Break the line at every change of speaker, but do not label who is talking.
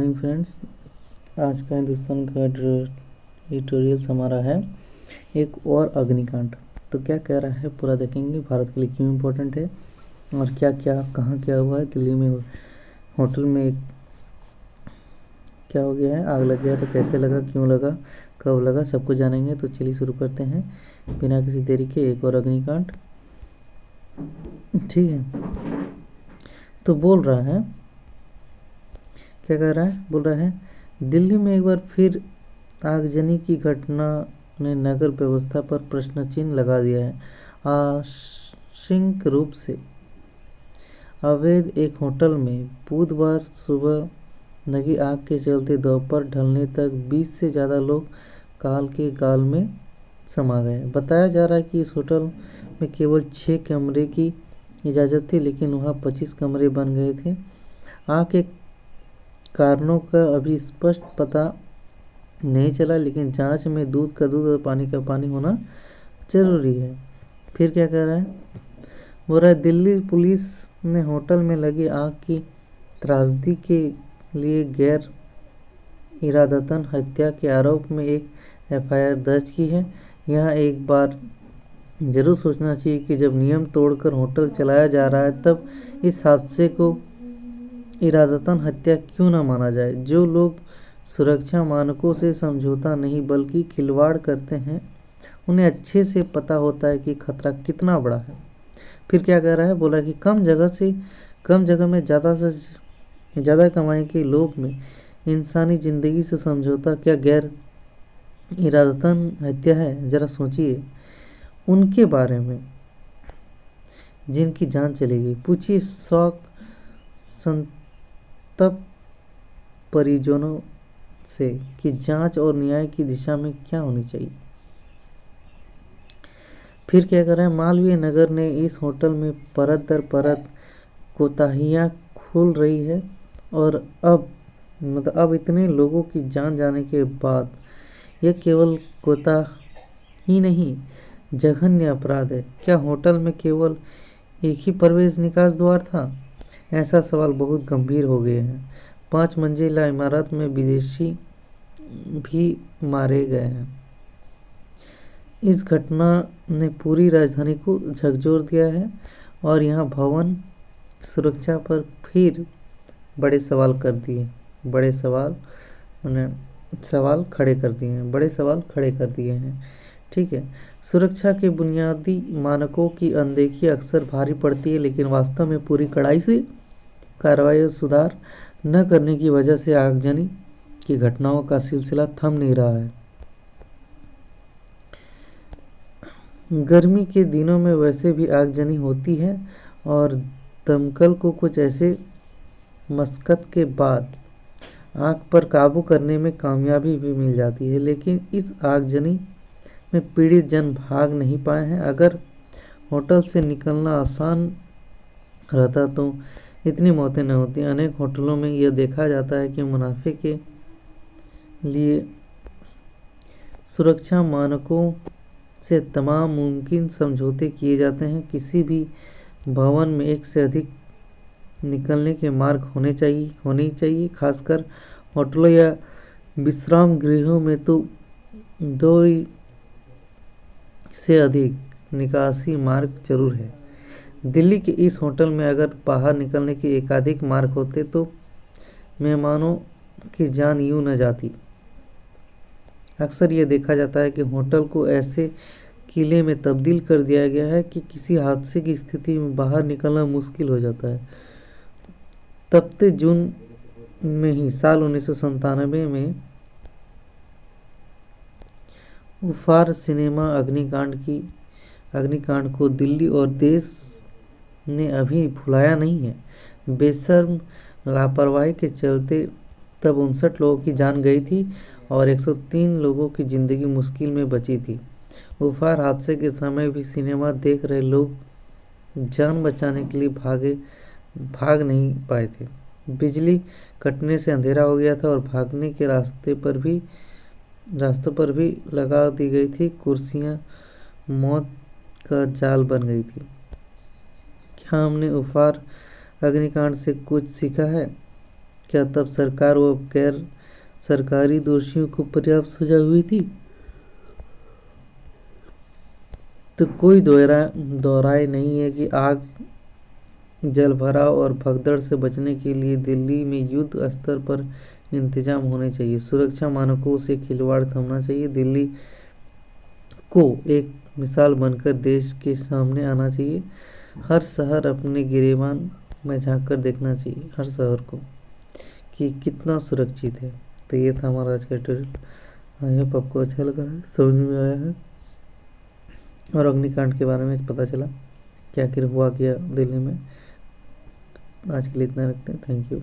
Morning friends. आज का हिंदुस्तान का एडिटोरियल्स हमारा है एक और अग्निकांड। तो क्या कह रहा है पूरा देखेंगे, भारत के लिए क्यों इम्पोर्टेंट है और क्या क्या कहाँ क्या हुआ है। दिल्ली में होटल में एक क्या हो गया है, आग लग गया तो कैसे लगा, क्यों लगा, कब लगा, सब कुछ जानेंगे। तो चलिए शुरू करते हैं बिना किसी देरी के, एक और अग्निकांड। ठीक है, तो बोल रहा है, क्या कह रहा है, बोल रहा है दिल्ली में एक बार फिर आगजनी की घटना ने नगर व्यवस्था पर प्रश्न चिन्ह लगा दिया है। आंशिक रूप से अवैध एक होटल में बुधवार सुबह लगी आग के चलते दोपहर ढलने तक 20 से ज़्यादा लोग काल के गाल में समा गए। बताया जा रहा है कि इस होटल में केवल 6 कमरे की इजाज़त थी, लेकिन वहाँ 25 कमरे बन गए थे। आग के कारणों का अभी स्पष्ट पता नहीं चला, लेकिन जांच में दूध का दूध और पानी का पानी होना जरूरी है। फिर क्या कह रहा है, बोल रहा है दिल्ली पुलिस ने होटल में लगी आग की त्रासदी के लिए गैर इरादतन हत्या के आरोप में एक एफआईआर दर्ज की है। यहाँ एक बार जरूर सोचना चाहिए कि जब नियम तोड़कर होटल चलाया जा रहा है तब इस हादसे को इरादतन हत्या क्यों न माना जाए। जो लोग सुरक्षा मानकों से समझौता नहीं बल्कि खिलवाड़ करते हैं, उन्हें अच्छे से पता होता है कि खतरा कितना बड़ा है। फिर क्या कह रहा है, बोला कि कम जगह में ज़्यादा से ज़्यादा कमाई के लोभ में इंसानी ज़िंदगी से समझौता क्या गैर इरादतन हत्या है। ज़रा सोचिए उनके बारे में जिनकी जान चली गई। पूछिए शौक संतप्त परिजनों से कि जांच और न्याय की दिशा में क्या होनी चाहिए। फिर क्या कर रहा है, मालवीय नगर ने इस होटल में परत दर परत कोताहियाँ खुल रही है और अब इतने लोगों की जान जाने के बाद यह केवल कोताही नहीं, जघन्य अपराध है। क्या होटल में केवल एक ही प्रवेश निकास द्वार था? ऐसा सवाल बहुत गंभीर हो गए हैं। 5 मंजिला इमारत में विदेशी भी मारे गए हैं। इस घटना ने पूरी राजधानी को झकझोर दिया है और यहाँ भवन सुरक्षा पर फिर बड़े सवाल कर दिए बड़े सवाल उन्हें सवाल खड़े कर दिए हैं बड़े सवाल खड़े कर दिए हैं। ठीक है, सुरक्षा के बुनियादी मानकों की अनदेखी अक्सर भारी पड़ती है, लेकिन वास्तव में पूरी कड़ाई से कार्रवाई और सुधार न करने की वजह से आगजनी की घटनाओं का सिलसिला थम नहीं रहा है। गर्मी के दिनों में वैसे भी आगजनी होती है और दमकल को कुछ ऐसे मशक्कत के बाद आग पर काबू करने में कामयाबी भी मिल जाती है, लेकिन इस आगजनी में पीड़ित जन भाग नहीं पाए हैं। अगर होटल से निकलना आसान रहता तो इतनी मौतें न होती। अनेक होटलों में यह देखा जाता है कि मुनाफे के लिए सुरक्षा मानकों से तमाम मुमकिन समझौते किए जाते हैं। किसी भी भवन में एक से अधिक निकलने के मार्ग होने चाहिए। खासकर होटलों या विश्राम गृहों में तो 2 से अधिक निकासी मार्ग जरूर है। दिल्ली के इस होटल में अगर बाहर निकलने के एकाधिक मार्ग होते तो मेहमानों की जान यूं न जाती। अक्सर यह देखा जाता है कि होटल को ऐसे किले में तब्दील कर दिया गया है कि किसी हादसे की स्थिति में बाहर निकलना मुश्किल हो जाता है। तपते जून में ही साल 1997 में उफार सिनेमा अग्निकांड को दिल्ली और देश ने अभी भुलाया नहीं है। बेशर्म लापरवाही के चलते तब 59 लोगों की जान गई थी और 103 लोगों की जिंदगी मुश्किल में बची थी। उफार हादसे के समय भी सिनेमा देख रहे लोग जान बचाने के लिए भाग नहीं पाए थे। बिजली कटने से अंधेरा हो गया था और भागने के रास्तों पर भी लगा दी गई थी कुर्सियां। मौत का जाल बन गई थी। क्या हमने उफार अग्निकांड से कुछ सीखा है? क्या तब सरकार व गैर सरकारी दोषियों को पर्याप्त सजा हुई थी? तो कोई दोहराए नहीं है कि आग, जलभराव और भगदड़ से बचने के लिए दिल्ली में युद्ध स्तर पर इंतजाम होने चाहिए। सुरक्षा मानकों से खिलवाड़ थमना चाहिए। दिल्ली को एक मिसाल बनकर देश के सामने आना चाहिए। हर शहर अपने गिरेबान में झांक कर देखना चाहिए, हर शहर को, कि कितना सुरक्षित है। तो ये था हमारा आज का ट्यूटोरियल। आई होप आपको अच्छा लगा है, समझ में आया है और अग्निकांड के बारे में पता चला क्या क्या हुआ क्या दिल्ली में। आज के लिए इतना रखते हैं। Thank you.